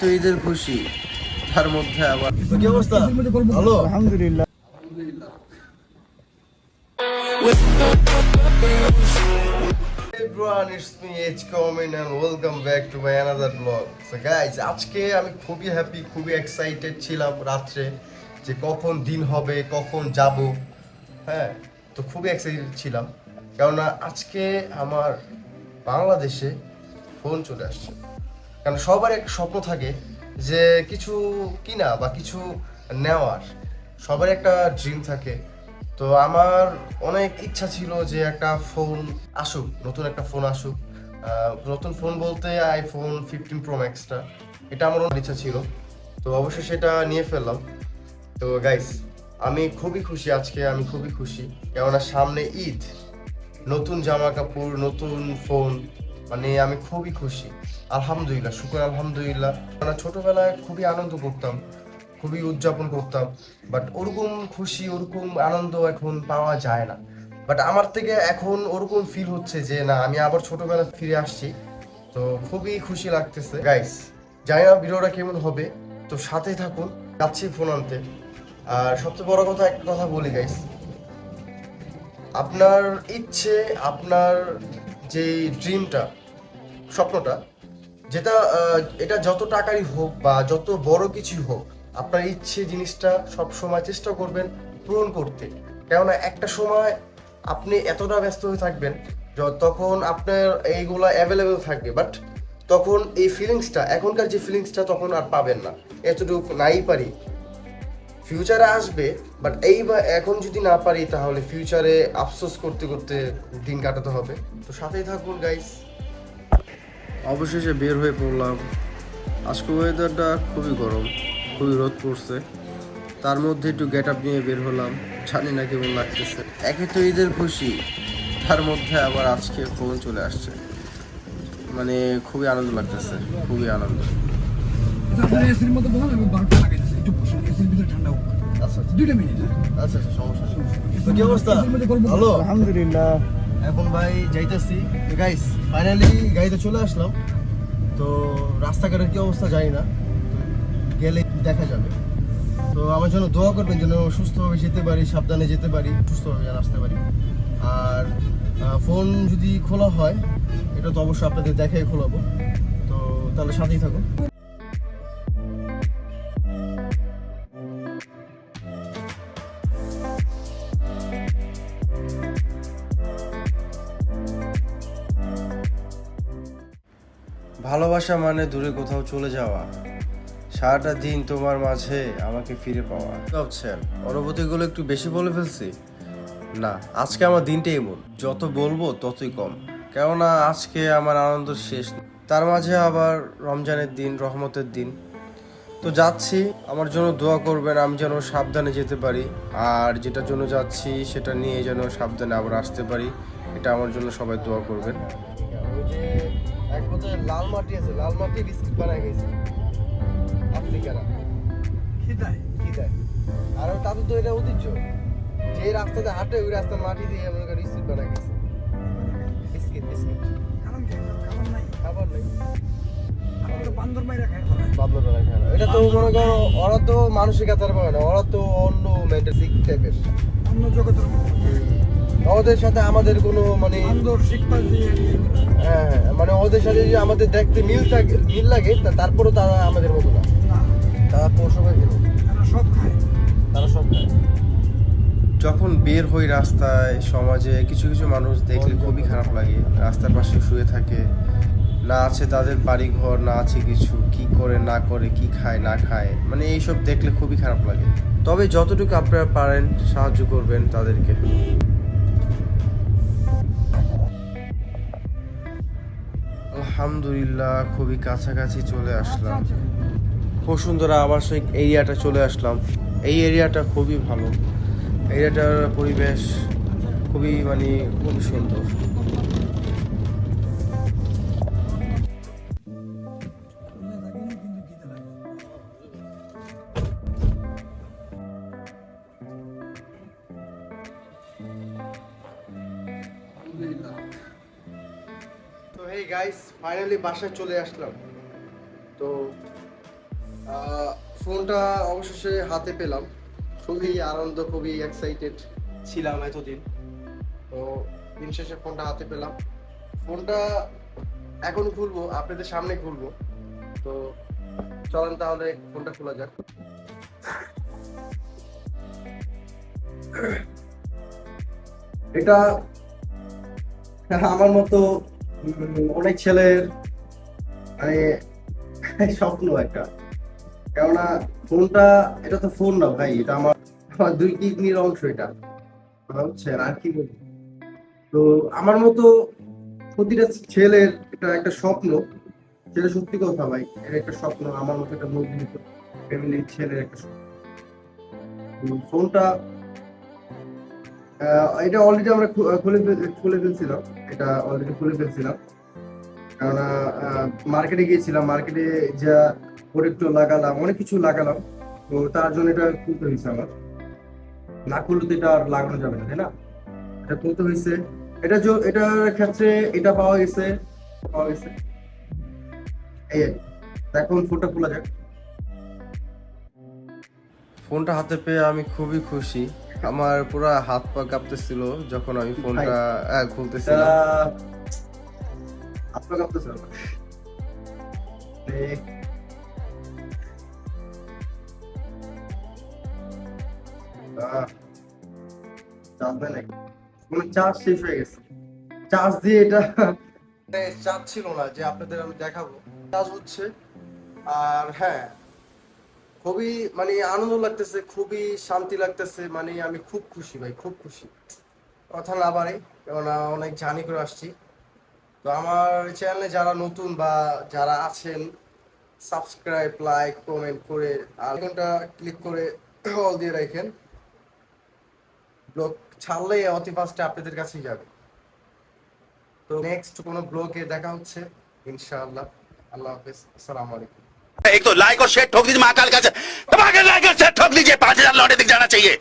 তো ঈদের খুশি, তার মধ্যে আবার কি অবস্থা? ভালো, আলহামদুলিল্লাহ। Everyone, it's me H Comment and welcome back to my another vlog. So guys, আজকে আমি খুবই হ্যাপি, খুবই এক্সাইটেড ছিলাম রাত্রে যে কখন দিন হবে, কখন যাব। হ্যাঁ, তো খুবই এক্সাইটেড ছিলাম কেননা আজকে আমার বাংলাদেশে ফোন চলে আসছে। কারণ সবার একটা স্বপ্ন থাকে যে কিছু কিনা বা কিছু নেওয়ার, সবার একটা ড্রিম থাকে। তো আমার অনেক ইচ্ছা ছিল যে একটা ফোন আসুক, নতুন একটা ফোন আসুক। নতুন ফোন বলতে আইফোন 15 প্রো ম্যাক্সটা, এটা আমার অনেক ইচ্ছা ছিল। তো অবশ্যই সেটা নিয়ে ফেললাম। তো গাইস, আমি খুবই খুশি আজকে, আমি খুবই খুশি কেননা সামনে ঈদ, নতুন জামা কাপড়, নতুন ফোন, মানে আমি খুবই খুশি। আলহামদুলিল্লাহ, শুকর আলহামদুলিল্লাহ। আমরা ছোটবেলায় খুবই আনন্দ করতাম, খুবই উদযাপন করতাম, বাট ওরকম খুশি, ওরকম আনন্দ এখন পাওয়া যায় না। বাট আমার থেকে এখন ওরকম ফিল হচ্ছে যে না, আমি আবার ছোটবেলা ফিরে আসছি। তো খুবই খুশি লাগতেছে গাইস। জানি না ভিডিওটা কেমন হবে, তো সাথেই থাকুন। যাচ্ছি ফোন আনতে। আর সবচেয়ে বড় কথা, একটা কথা বলি গাইস, আপনার ইচ্ছে, আপনার যে ড্রিমটা, স্বপ্নটা, যেটা এটা যত টাকারই হোক বা যত বড় কিছু হোক, আপনার ইচ্ছে জিনিসটা সব সময় চেষ্টা করবেন পূরণ করতে। কেননা একটা সময় আপনি এতটা ব্যস্ত হয়ে থাকবেন তখন আপনার এইগুলো অ্যাভেলেবেল থাকবে, বাট তখন এই ফিলিংসটা, এখনকার যে ফিলিংসটা তখন আর পাবেন না। এতটুকু নাই পারি, ফিউচারে আসবে, বাট এখন যদি না পারি তাহলে ফিউচারে আফসোস করতে করতে দিন কাটাতে হবে। তো সাথেই থাকুন গাইস। অবশেষে বের হয়ে পড়লাম। আজকে ওয়েদারটা খুবই গরম, খুবই রোদ পড়ছে, তার মধ্যে একটু গেট আপ নিয়ে বের হলাম। জানি না কেমন লাগতেছে। একে তো ঈদের খুশি, তার মধ্যে আবার আজকে ফোন চলে আসছে, মানে খুবই আনন্দ লাগতেছে, খুবই আনন্দ। এসির মধ্যে বসে আমি বারোটা লাগাইছি, একটু বসে এসির ভিতরে ঠান্ডা হোক। আচ্ছা 2 মিনিট। আচ্ছা, সমস্যা নেই। কি অবস্থা? ভালো, আলহামদুলিল্লাহ। এখন ভাই যাইতেছি গাইস, ফাইনালি গাড়িতে চলে আসলাম। তো রাস্তাঘাটের কি অবস্থা জানি না, গেলে দেখা যাবে। তো আমার জন্য দোয়া করবেন যেন সুস্থভাবে যেতে পারি, সাবধানে যেতে পারি, সুস্থভাবে যেন আসতে পারি। আর ফোন যদি খোলা হয়, এটা তো অবশ্যই আপনাদের দেখাই খোলাবো। তো তাহলে সাথেই থাকুন। ভালোবাসা মানে দূরে কোথাও চলে যাওয়া, সারাটা দিন তোমার মাঝে আমাকে ফিরে পাওয়া। ভাবছেন অনুভূতিগুলো একটু বেশি বলে ফেলছি? না, আজকে আমার দিনটাই এমন, যত বলবো ততই কম। কেননা আজকে আমার আনন্দ শেষ নেই। তার মাঝে আবার রমজানের দিন, রহমতের দিন। তো যাচ্ছি, আমার জন্য দোয়া করবেন আমি যেন সাবধানে যেতে পারি, আর যেটার জন্য যাচ্ছি সেটা নিয়ে যেন সাবধানে আবার আসতে পারি। এটা আমার জন্য সবাই দোয়া করবেন। ওই যে এক বোতল লাল মাটি আছে, লাল মাটি বিস্কিট বানায় গেছে আফ্রিকারা। খিদায়। আর তাদের তো এটা ঐতিহ্য, যে রাস্তাতে হাঁটে ওই রাস্তার মাটি দিয়ে মনে করি বিস্কিট বানায় গেছে। বিস্কিট খাবার নাই। বান্দর মাইরা খায় না। এটা তো মনে করো ওরা তো মানসিকতার পাবে না, ওরা তো অন্য মেন্টালিক টাইপের, অন্য জগতের ওদের সাথে আমাদের কোনো মানে হ্যাঁ, মানে ওদের সাথে যদি আমাদের দেখতে মিল লাগে তারপরেও তারা আমাদের মতো না, তারা পশুকে ভিন্ন, তারা সব খায়। যখন বের হই রাস্তায়, সমাজে কিছু কিছু মানুষ দেখলে খুবই খারাপ লাগে। রাস্তার পাশে শুয়ে থাকে, না আছে তাদের বাড়ি ঘর, না আছে কিছু, কি করে না করে, কি খায় না খায়, মানে এইসব দেখলে খুবই খারাপ লাগে। তবে যতটুকু আপনারা পারেন সাহায্য করবেন তাদেরকে। আলহামদুলিল্লাহ, খুবই কাছাকাছি চলে আসলাম। বসুন্ধরা আবাসিক এরিয়াটা চলে আসলাম। এই এরিয়াটা খুবই ভালো, এরিয়াটার পরিবেশ খুবই খুবই সুন্দর। তো হেই গাইস, ফাইনালি বাসায় চলে আসলাম। তো ফোনটা অবশেষে হাতে পেলাম, খুবই আনন্দ, খুবই এক্সাইটেড ছিলাম এতদিন। তো দিন শেষে ফোনটা হাতে পেলাম। ফোনটা এখন খুলবো, আপনাদের সামনে খুলবো। তো চলেন তাহলে ফোনটা খোলা যাক। এটা আমার মতো অনেক ছেলের মানে স্বপ্ন একটা। কেননা ফোনটা, এটা তো ফোন না ভাই, এটা আমার আমার দুই কিডনির অংশ এটা, বুঝছেন? আর কি বলবো। তো আমার মতো প্রতিটা ছেলের এটা একটা স্বপ্ন, যেটা সত্যি কথা ভাই, এটা একটা স্বপ্ন। আমার মতো একটা মধ্যবিত্ত ফ্যামিলির ছেলের একটা স্বপ্ন। ফোনটা এটা অলরেডি আমরা খুলে ফেলছিলাম, এটা অলরেডি খুলে ফেলছিলাম। কেননা মার্কেটে গিয়েছিলাম, মার্কেটে যা প্রোডাক্ট লাগালাম, অনেক কিছু লাগালাম। তো তার জন্য এটা খুলতে হয়েছে আমার। না খুললে তো এটা আর লাগানো যাবে না, তাই না? এটা খুলতে হয়েছে। এটার ক্ষেত্রে এটা পাওয়া গেছে এই আর কি। এখন ফোনটা খোলা যাক। ফোনটা হাতে পেয়ে আমি খুবই খুশি। আমার পুরো হাত পা কাঁপতেছিল যখন আমি ফোনটা খুলতেছিলাম। হাত পা কাঁপতেছিল। চার্জ দেয় নাকি? মানে চার্জ শেষ হয়ে গেছে। চার্জ দিয়ে এটা চার্জ ছিল না যে আপনাদের আমি দেখাবো। চার্জ হচ্ছে। আর হ্যাঁ, খুবই মানে আনন্দ লাগতেছে, খুবই শান্তি লাগতেছে। মানে আমি খুব খুশি ভাই, খুব খুশি। কথা না বাড়াই, কেননা অনেক জার্নি করে আসছি। তো আমার চ্যানেলে যারা নতুন বা যারা আছেন, সাবস্ক্রাইব, লাইক, কমেন্ট করে আর আইকনটা ক্লিক করে অল দিয়ে রাখেন। ব্লগ ছাড়লে অতি ফার্স্টে আপনাদের কাছেই যাবে। তো নেক্সট কোনো ব্লগে দেখা হচ্ছে ইনশাআল্লাহ। আল্লাহ হাফেজ, আসসালামু আলাইকুম। एक तो लाइक और शेयर ठोक दीजिए महाकाल का दबा के लाइक और शेयर ठोक दीजिए 5,000 लौटे दिख जाना चाहिए।